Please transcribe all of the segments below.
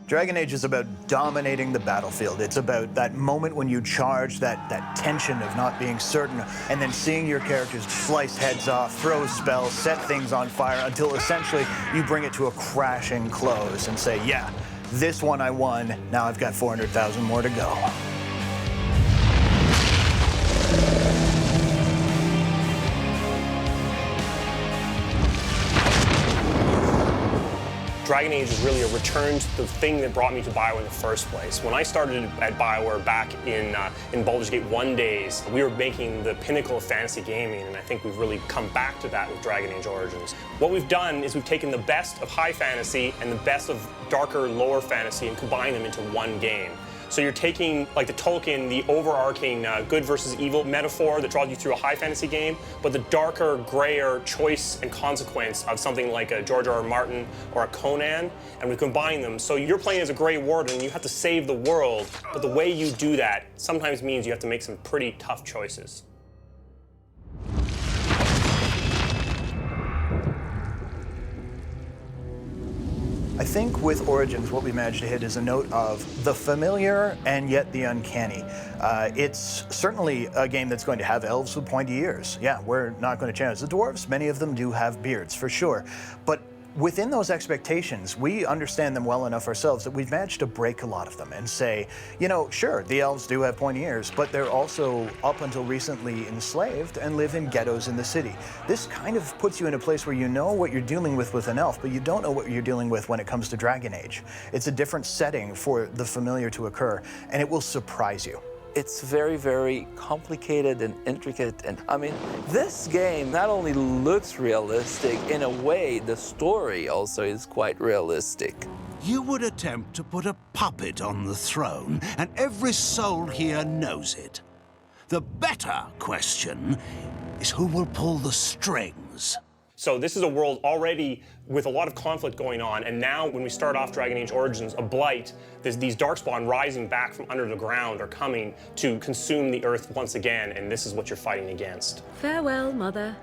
Dragon Age is about dominating the battlefield. It's about that moment when you charge, that tension of not being certain, and then seeing your characters slice heads off, throw spells, set things on fire, until essentially you bring it to a crashing close and say, yeah, this one I won, now I've got 400,000 more to go. Dragon Age is really a return to the thing that brought me to BioWare in the first place. When I started at BioWare back in Baldur's Gate 1 days, we were making the pinnacle of fantasy gaming, and I think we've really come back to that with Dragon Age Origins. What we've done is we've taken the best of high fantasy and the best of darker, lower fantasy and combined them into one game. So you're taking, like the Tolkien, the overarching good versus evil metaphor that draws you through a high fantasy game, but the darker, grayer choice and consequence of something like a George R.R. Martin or a Conan, and we combine them. So you're playing as a Grey Warden, you have to save the world, but the way you do that sometimes means you have to make some pretty tough choices. I think with Origins, what we managed to hit is a note of the familiar and yet the uncanny. It's certainly a game that's going to have elves with pointy ears. Yeah, we're not going to change. The dwarves, many of them do have beards, for sure. But within those expectations, we understand them well enough ourselves that we've managed to break a lot of them and say, you know, sure, the elves do have pointy ears, but they're also, up until recently, enslaved and live in ghettos in the city. This kind of puts you in a place where you know what you're dealing with an elf, but you don't know what you're dealing with when it comes to Dragon Age. It's a different setting for the familiar to occur, and it will surprise you. It's very, very complicated and intricate. And I mean, this game not only looks realistic, in a way, the story also is quite realistic. You would attempt to put a puppet on the throne, and every soul here knows it. The better question is who will pull the strings? So this is a world already with a lot of conflict going on, and now when we start off Dragon Age Origins, a blight, these darkspawn rising back from under the ground are coming to consume the earth once again, and this is what you're fighting against. Farewell, Mother.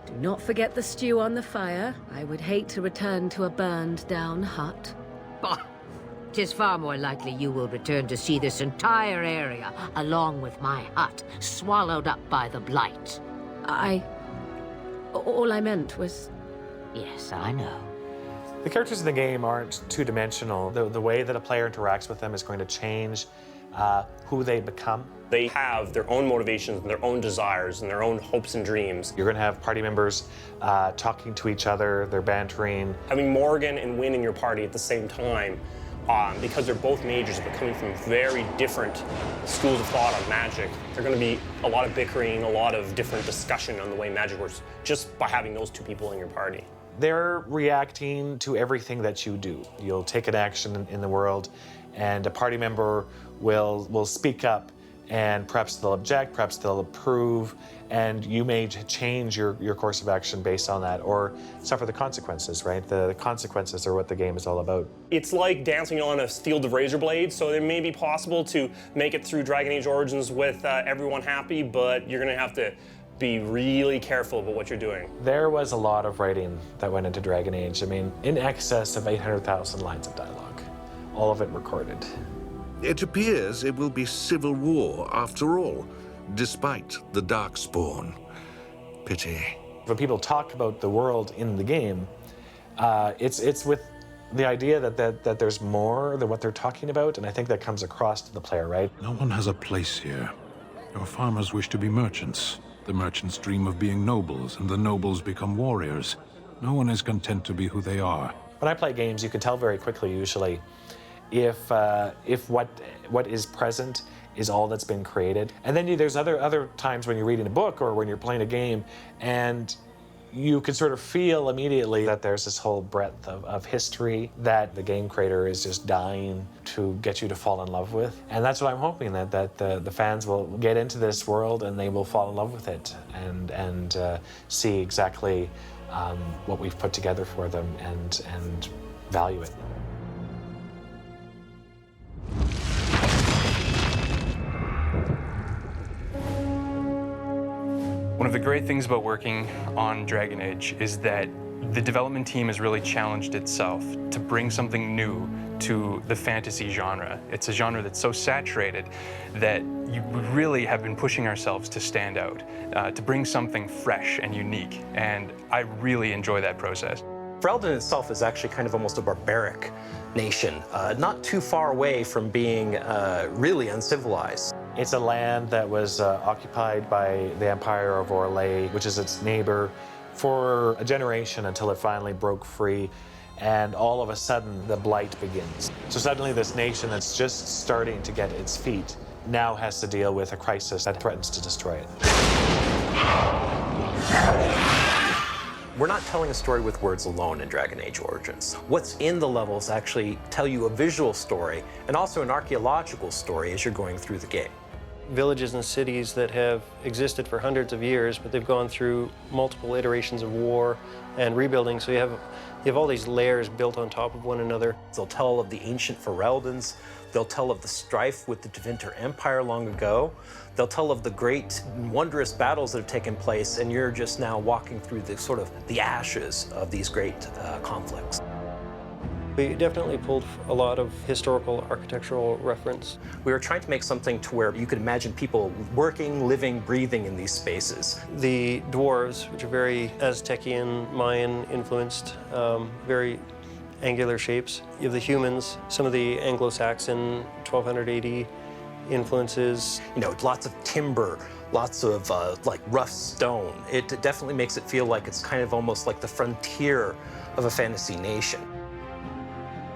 Do not forget the stew on the fire. I would hate to return to a burned-down hut. Bah! 'Tis far more likely you will return to see this entire area, along with my hut, swallowed up by the blight. All I meant was... Yes, I know. The characters in the game aren't two-dimensional. The way that a player interacts with them is going to change who they become. They have their own motivations and their own desires and their own hopes and dreams. You're going to have party members talking to each other, they're bantering. Having Morgan and Wynne in your party at the same time, because they're both mages but coming from very different schools of thought on magic, there's going to be a lot of bickering, a lot of different discussion on the way magic works, just by having those two people in your party. They're reacting to everything that you do. You'll take an action in the world, and a party member will speak up, and perhaps they'll object, perhaps they'll approve, and you may change your course of action based on that, or suffer the consequences, right? The consequences are what the game is all about. It's like dancing on a field of razor blades, so it may be possible to make it through Dragon Age Origins with everyone happy, but you're gonna have to be really careful about what you're doing. There was a lot of writing that went into Dragon Age. I mean, in excess of 800,000 lines of dialogue, all of it recorded. It appears it will be civil war after all, despite the Darkspawn. Pity. When people talk about the world in the game, it's with the idea that there's more than what they're talking about, and I think that comes across to the player, right? No one has a place here. Your farmers wish to be merchants. The merchants dream of being nobles, and the nobles become warriors. No one is content to be who they are. When I play games, you can tell very quickly, usually, if what is present is all that's been created. And then there's other times when you're reading a book or when you're playing a game, and you can sort of feel immediately that there's this whole breadth of history that the game creator is just dying to get you to fall in love with. And that's what I'm hoping, that the fans will get into this world and they will fall in love with it and see exactly what we've put together for them and value it. One of the great things about working on Dragon Age is that the development team has really challenged itself to bring something new to the fantasy genre. It's a genre that's so saturated that we really have been pushing ourselves to stand out, to bring something fresh and unique, and I really enjoy that process. Ferelden itself is actually kind of almost a barbaric nation, not too far away from being really uncivilized. It's a land that was occupied by the Empire of Orlais, which is its neighbor, for a generation until it finally broke free, and all of a sudden the blight begins. So suddenly this nation that's just starting to get its feet now has to deal with a crisis that threatens to destroy it. We're not telling a story with words alone in Dragon Age Origins. What's in the levels actually tell you a visual story and also an archaeological story as you're going through the game. Villages and cities that have existed for hundreds of years, but they've gone through multiple iterations of war and rebuilding, so you have all these layers built on top of one another. They'll tell of the ancient Fereldans. They'll tell of the strife with the Tevinter Empire long ago. They'll tell of the great, wondrous battles that have taken place, and you're just now walking through the sort of the ashes of these great conflicts. We definitely pulled a lot of historical architectural reference. We were trying to make something to where you could imagine people working, living, breathing in these spaces. The dwarves, which are very Aztecian, Mayan influenced, very angular shapes. You have the humans, some of the Anglo-Saxon 1200 AD influences. You know, lots of timber, lots of like rough stone. It definitely makes it feel like it's kind of almost like the frontier of a fantasy nation.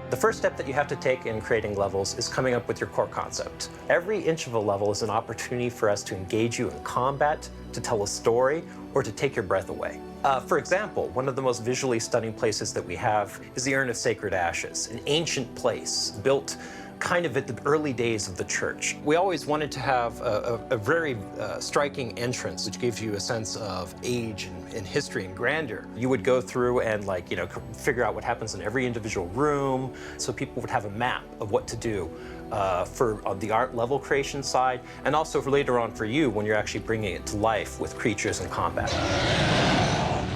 The first step that you have to take in creating levels is coming up with your core concept. Every inch of a level is an opportunity for us to engage you in combat, to tell a story, or to take your breath away. For example, one of the most visually stunning places that we have is the Urn of Sacred Ashes, an ancient place built kind of at the early days of the church. We always wanted to have a very striking entrance, which gives you a sense of age and history and grandeur. You would go through and figure out what happens in every individual room, so people would have a map of what to do for the art level creation side, and also for later on for you when you're actually bringing it to life with creatures and combat.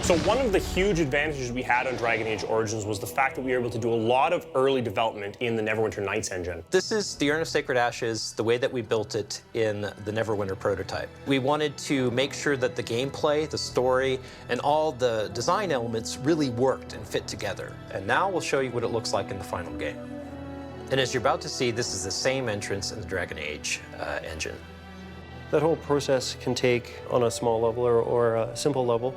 So one of the huge advantages we had on Dragon Age Origins was the fact that we were able to do a lot of early development in the Neverwinter Nights engine. This is the Urn of Sacred Ashes, the way that we built it in the Neverwinter prototype. We wanted to make sure that the gameplay, the story, and all the design elements really worked and fit together. And now we'll show you what it looks like in the final game. And as you're about to see, this is the same entrance in the Dragon Age engine. That whole process can take, on a small level or a simple level,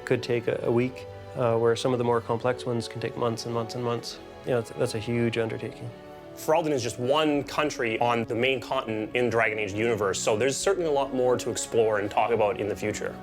could take a week, where some of the more complex ones can take months and months and months. You know, that's a huge undertaking. Ferelden is just one country on the main continent in Dragon Age universe, so there's certainly a lot more to explore and talk about in the future.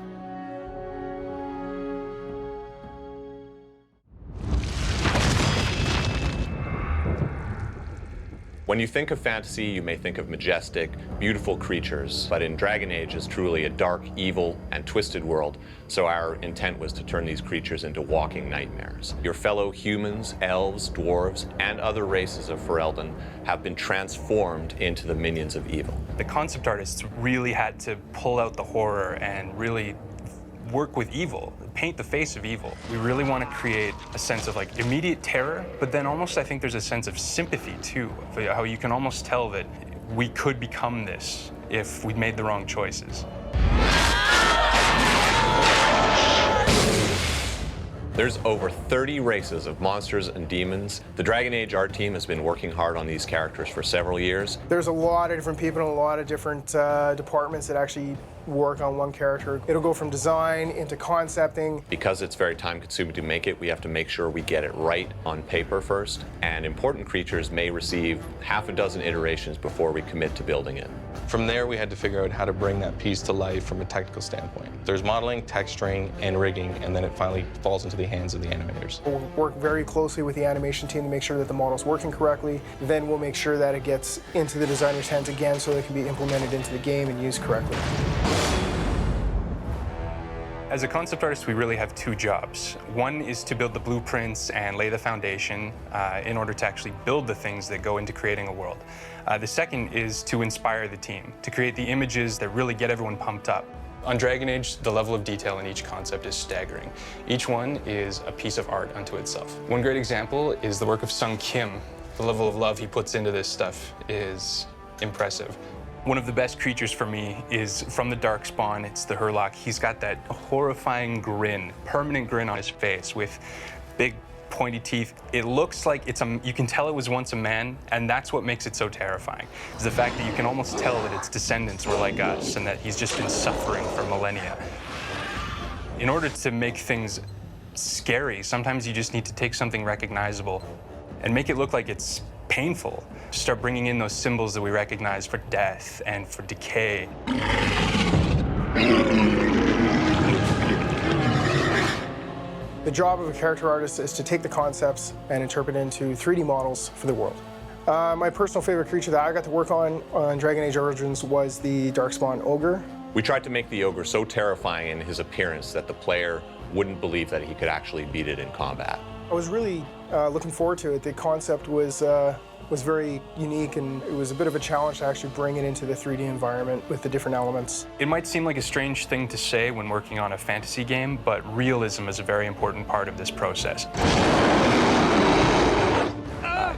When you think of fantasy, you may think of majestic, beautiful creatures, but in Dragon Age is truly a dark, evil, and twisted world, so our intent was to turn these creatures into walking nightmares. Your fellow humans, elves, dwarves, and other races of Ferelden have been transformed into the minions of evil. The concept artists really had to pull out the horror and really work with evil, paint the face of evil. We really want to create a sense of like immediate terror, but then almost I think there's a sense of sympathy too, how you can almost tell that we could become this if we made the wrong choices. There's over 30 races of monsters and demons. The Dragon Age art team has been working hard on these characters for several years. There's a lot of different people and a lot of different departments that actually work on one character. It'll go from design into concepting. Because it's very time-consuming to make it, we have to make sure we get it right on paper first, and important creatures may receive half a dozen iterations before we commit to building it. From there, we had to figure out how to bring that piece to life from a technical standpoint. There's modeling, texturing, and rigging, and then it finally falls into the hands of the animators. We'll work very closely with the animation team to make sure that the model's working correctly. Then we'll make sure that it gets into the designer's hands again so it can be implemented into the game and used correctly. As a concept artist, we really have two jobs. One is to build the blueprints and lay the foundation in order to actually build the things that go into creating a world. The second is to inspire the team, to create the images that really get everyone pumped up. On Dragon Age, the level of detail in each concept is staggering. Each one is a piece of art unto itself. One great example is the work of Sung Kim. The level of love he puts into this stuff is impressive. One of the best creatures for me is from the Darkspawn. It's the Hurlock. He's got that horrifying grin, permanent grin on his face with big pointy teeth. It looks like you can tell it was once a man, and that's what makes it so terrifying. Is the fact that you can almost tell that its descendants were like us and that he's just been suffering for millennia. In order to make things scary, sometimes you just need to take something recognizable and make it look like it's painful. Start bringing in those symbols that we recognize for death and for decay. The job of a character artist is to take the concepts and interpret it into 3D models for the world. My personal favorite creature that I got to work on Dragon Age Origins was the Darkspawn Ogre. We tried to make the ogre so terrifying in his appearance that the player wouldn't believe that he could actually beat it in combat. I was really looking forward to it. The concept was very unique, and it was a bit of a challenge to actually bring it into the 3D environment with the different elements. It might seem like a strange thing to say when working on a fantasy game, but realism is a very important part of this process.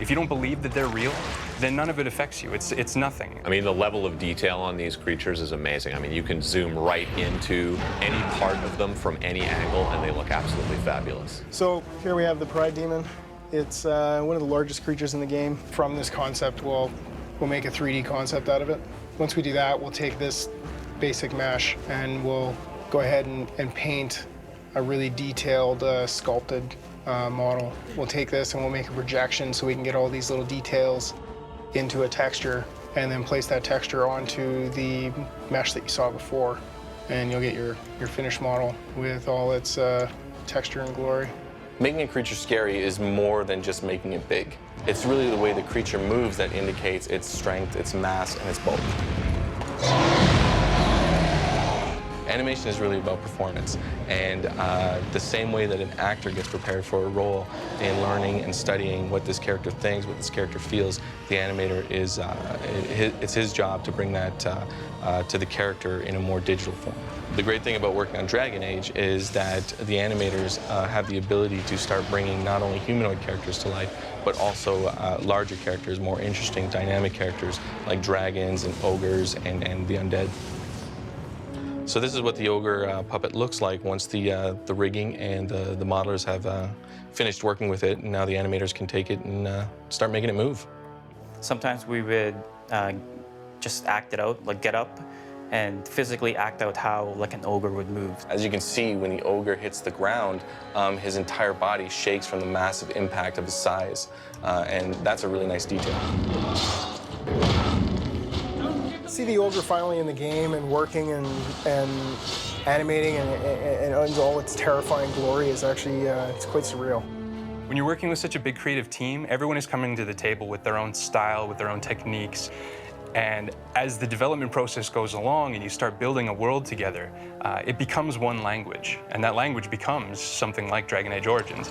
If you don't believe that they're real, then none of it affects you. It's nothing. I mean, the level of detail on these creatures is amazing. I mean, you can zoom right into any part of them from any angle, and they look absolutely fabulous. So here we have the Pride Demon. It's one of the largest creatures in the game. From this concept, we'll make a 3D concept out of it. Once we do that, we'll take this basic mesh and we'll go ahead and paint a really detailed, sculpted model. We'll take this and we'll make a projection so we can get all these little details into a texture and then place that texture onto the mesh that you saw before. And you'll get your finished model with all its texture and glory. Making a creature scary is more than just making it big. It's really the way the creature moves that indicates its strength, its mass, and its bulk. Animation is really about performance, and the same way that an actor gets prepared for a role in learning and studying what this character thinks, what this character feels, the animator is, it's his job to bring that to the character in a more digital form. The great thing about working on Dragon Age is that the animators have the ability to start bringing not only humanoid characters to life, but also larger characters, more interesting, dynamic characters like dragons and ogres and the undead. So this is what the ogre puppet looks like once the rigging and the modelers have finished working with it, and now the animators can take it and start making it move. Sometimes we would just act it out, like get up and physically act out how like an ogre would move. As you can see, when the ogre hits the ground, his entire body shakes from the massive impact of his size, and that's a really nice detail. See the ogre finally in the game and working and animating and all its terrifying glory is actually it's quite surreal. When you're working with such a big creative team, everyone is coming to the table with their own style, with their own techniques. And as the development process goes along and you start building a world together, it becomes one language. And that language becomes something like Dragon Age Origins.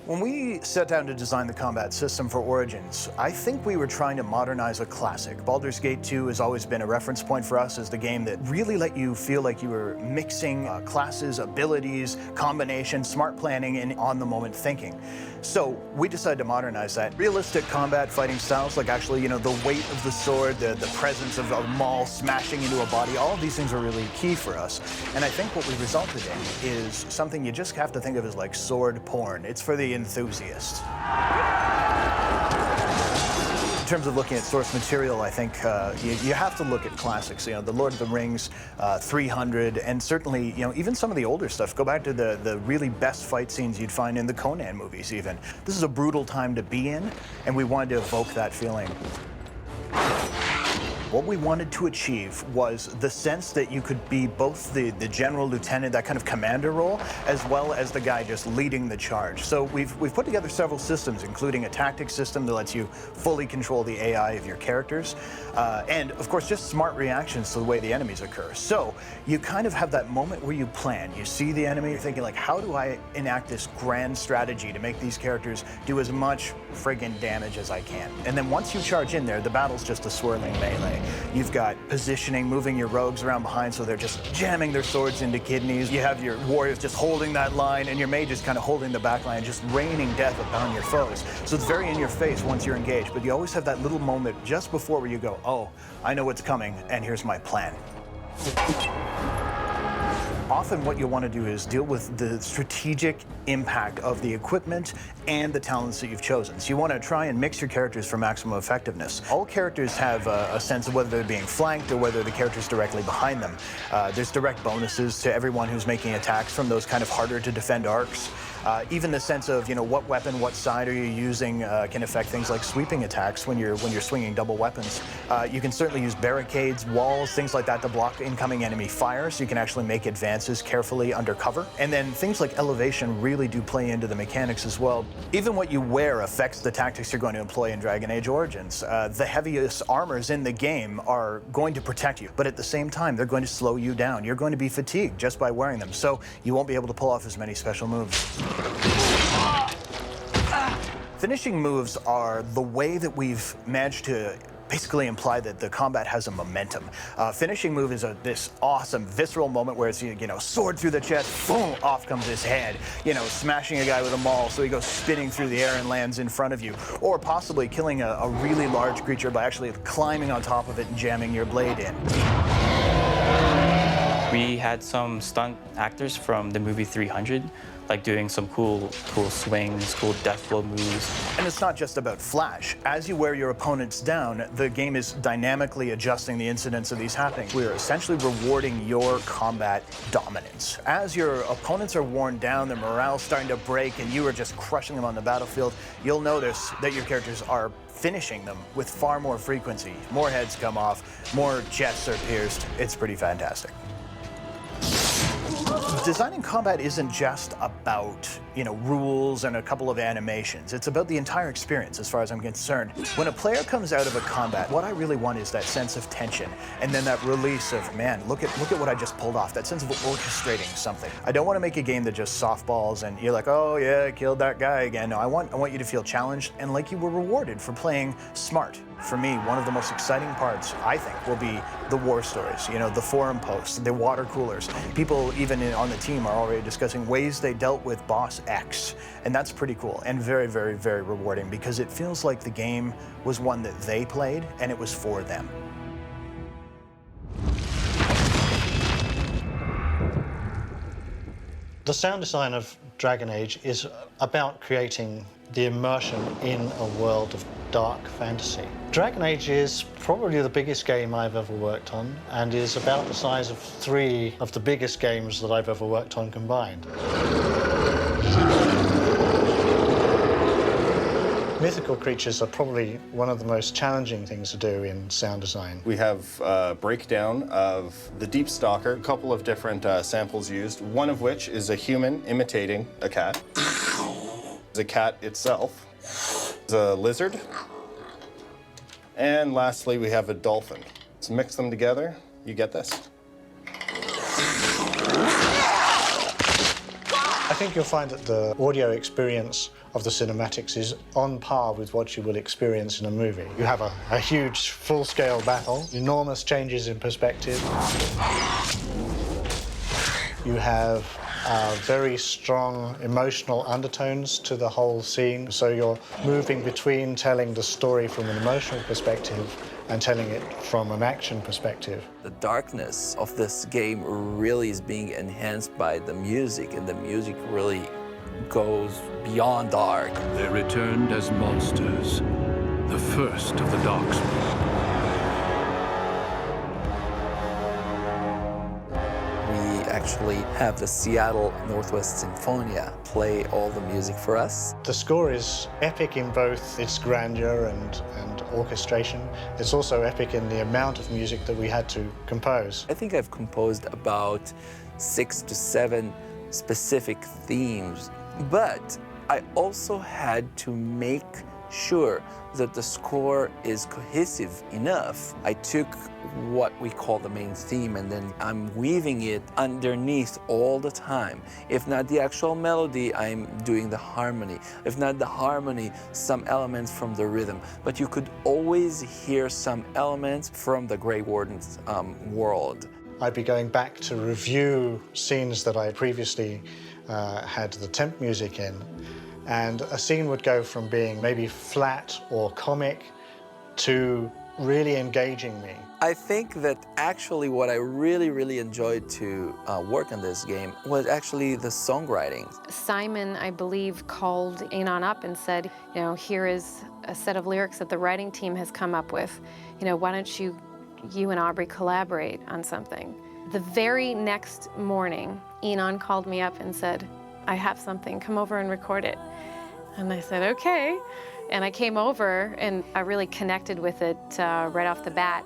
When we set down to design the combat system for Origins, I think we were trying to modernize a classic. Baldur's Gate 2 has always been a reference point for us as the game that really let you feel like you were mixing classes, abilities, combinations, smart planning, and on-the-moment thinking. So we decided to modernize that. Realistic combat fighting styles, like actually, the weight of the sword, the presence of a maul smashing into a body, all of these things are really key for us. And I think what we resulted in is something you just have to think of as like sword porn. It's for the enthusiast. In terms of looking at source material, I think you have to look at classics. The Lord of the Rings, 300, and certainly, even some of the older stuff. Go back to the really best fight scenes you'd find in the Conan movies, even. This is a brutal time to be in, and we wanted to evoke that feeling. What we wanted to achieve was the sense that you could be both the general lieutenant, that kind of commander role, as well as the guy just leading the charge. So we've put together several systems, including a tactics system that lets you fully control the AI of your characters, and of course just smart reactions to the way the enemies occur. So you kind of have that moment where you plan. You see the enemy, you're thinking like, how do I enact this grand strategy to make these characters do as much friggin' damage as I can? And then once you charge in there, the battle's just a swirling melee. You've got positioning, moving your rogues around behind so they're just jamming their swords into kidneys. You have your warriors just holding that line, and your mage is kind of holding the back line, just raining death upon your foes. So it's very in your face once you're engaged, but you always have that little moment just before where you go, oh, I know what's coming, and here's my plan. Often what you want to do is deal with the strategic impact of the equipment and the talents that you've chosen. So you want to try and mix your characters for maximum effectiveness. All characters have a sense of whether they're being flanked or whether the character's directly behind them. There's direct bonuses to everyone who's making attacks from those kind of harder to defend arcs. Even the sense of, you know, what weapon, what side are you using can affect things like sweeping attacks when you're swinging double weapons. You can certainly use barricades, walls, things like that to block incoming enemy fire, so you can actually make advances carefully under cover. And then things like elevation really do play into the mechanics as well. Even what you wear affects the tactics you're going to employ in Dragon Age Origins. The heaviest armors in the game are going to protect you, but at the same time, they're going to slow you down. You're going to be fatigued just by wearing them, so you won't be able to pull off as many special moves. Finishing moves are the way that we've managed to basically imply that the combat has a momentum. Finishing move is this awesome visceral moment where it's, you know, sword through the chest, boom, off comes his head. You know, smashing a guy with a maul so he goes spinning through the air and lands in front of you. Or possibly killing a really large creature by actually climbing on top of it and jamming your blade in. We had some stunt actors from the movie 300, like doing some cool swings, cool death blow moves. And it's not just about flash. As you wear your opponents down, the game is dynamically adjusting the incidence of these happening. We're essentially rewarding your combat dominance. As your opponents are worn down, their morale's starting to break, and you are just crushing them on the battlefield, you'll notice that your characters are finishing them with far more frequency. More heads come off, more chests are pierced. It's pretty fantastic. Designing combat isn't just about, you know, rules and a couple of animations. It's about the entire experience as far as I'm concerned. When a player comes out of a combat, what I really want is that sense of tension and then that release of, man, look at what I just pulled off, that sense of orchestrating something. I don't want to make a game that just softballs and you're like, oh yeah, I killed that guy again. No, I want you to feel challenged and like you were rewarded for playing smart. For me, one of the most exciting parts, I think, will be the war stories. You know, the forum posts, the water coolers. People even on the team are already discussing ways they dealt with boss X. And that's pretty cool and very, very, very rewarding because it feels like the game was one that they played and it was for them. The sound design of Dragon Age is about creating the immersion in a world of dark fantasy. Dragon Age is probably the biggest game I've ever worked on and is about the size of 3 of the biggest games that I've ever worked on combined. Mythical creatures are probably one of the most challenging things to do in sound design. We have a breakdown of the Deep Stalker, a couple of different samples used, one of which is a human imitating a cat. The cat itself is a lizard. And lastly, we have a dolphin. Let's mix them together, you get this. I think you'll find that the audio experience of the cinematics is on par with what you will experience in a movie. You have a huge full-scale battle, enormous changes in perspective. You have very strong emotional undertones to the whole scene, so you're moving between telling the story from an emotional perspective and telling it from an action perspective. The darkness of this game really is being enhanced by the music, and the music really goes beyond dark. They returned as monsters, the first of the Darkspawn. We actually have the Seattle Northwest Sinfonia play all the music for us. The score is epic in both its grandeur and orchestration. It's also epic in the amount of music that we had to compose. I think I've composed about 6 to 7 specific themes, but I also had to make sure that the score is cohesive enough, I took what we call the main theme and then I'm weaving it underneath all the time. If not the actual melody, I'm doing the harmony. If not the harmony, some elements from the rhythm. But you could always hear some elements from the Grey Warden's world. I'd be going back to review scenes that I previously had the temp music in, and a scene would go from being maybe flat or comic to really engaging me. I think that actually what I really enjoyed to work on this game was actually the songwriting. Simon, I believe, called Anon up and said, you know, here is a set of lyrics that the writing team has come up with. You know, why don't you and Aubrey collaborate on something? The very next morning, Anon called me up and said, I have something, come over and record it. And I said, okay. And I came over and I really connected with it right off the bat.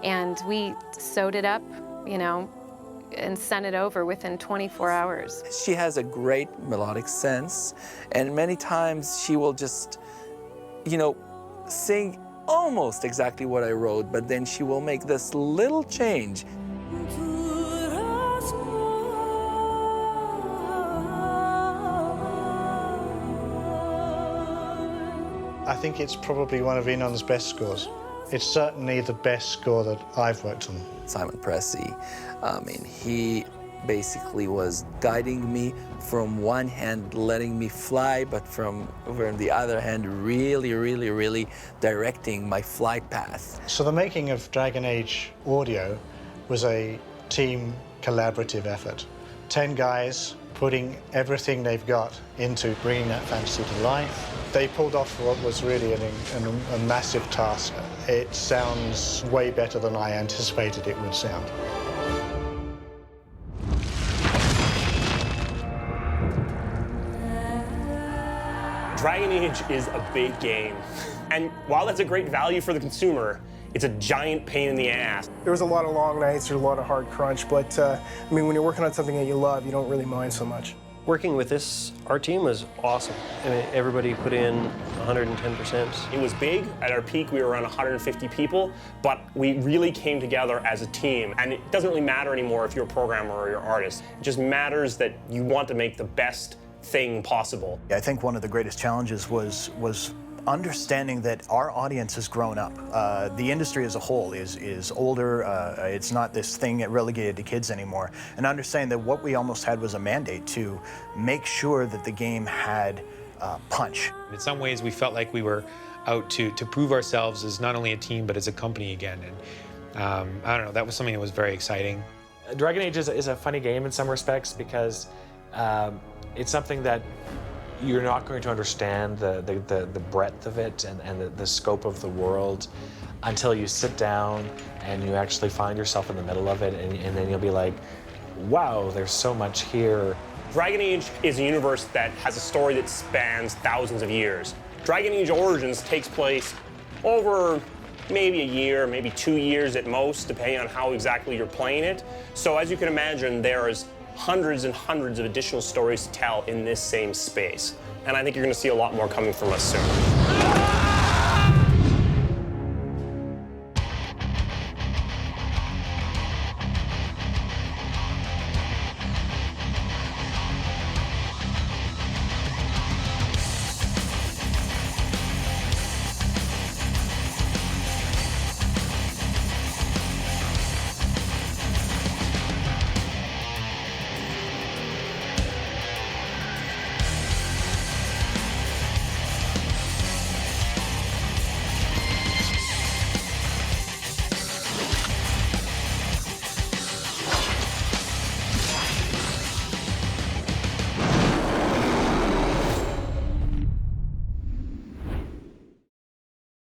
And we sewed it up, you know, and sent it over within 24 hours. She has a great melodic sense, and many times she will just, you know, sing almost exactly what I wrote, but then she will make this little change. I think it's probably one of Enon's best scores. It's certainly the best score that I've worked on. Simon Pressey, I mean, he basically was guiding me from one hand, letting me fly, but from the other hand, really directing my flight path. So the making of Dragon Age audio was a team collaborative effort. 10 guys putting everything they've got into bringing that fantasy to life. They pulled off what was really a massive task. It sounds way better than I anticipated it would sound. Dragon Age is a big game. And while that's a great value for the consumer, it's a giant pain in the ass. There was a lot of long nights, there's a lot of hard crunch, but I mean, when you're working on something that you love, you don't really mind so much. Working with our team was awesome. I mean, everybody put in 110%. It was big. At our peak, we were around 150 people, but we really came together as a team. And it doesn't really matter anymore if you're a programmer or you're an artist. It just matters that you want to make the best thing possible. I think one of the greatest challenges was understanding that our audience has grown up. The industry as a whole is older. It's not this thing relegated to kids anymore. And understanding that what we almost had was a mandate to make sure that the game had punch. In some ways, we felt like we were out to prove ourselves as not only a team, but as a company again. And I don't know, that was something that was very exciting. Dragon Age is a funny game in some respects because it's something that you're not going to understand the breadth of it and the scope of the world until you sit down and you actually find yourself in the middle of it, and then you'll be like, wow, there's so much here. Dragon Age is a universe that has a story that spans thousands of years. Dragon Age Origins takes place over maybe a year, maybe 2 years at most, depending on how exactly you're playing it. So as you can imagine, there's hundreds and hundreds of additional stories to tell in this same space. And I think you're going to see a lot more coming from us soon.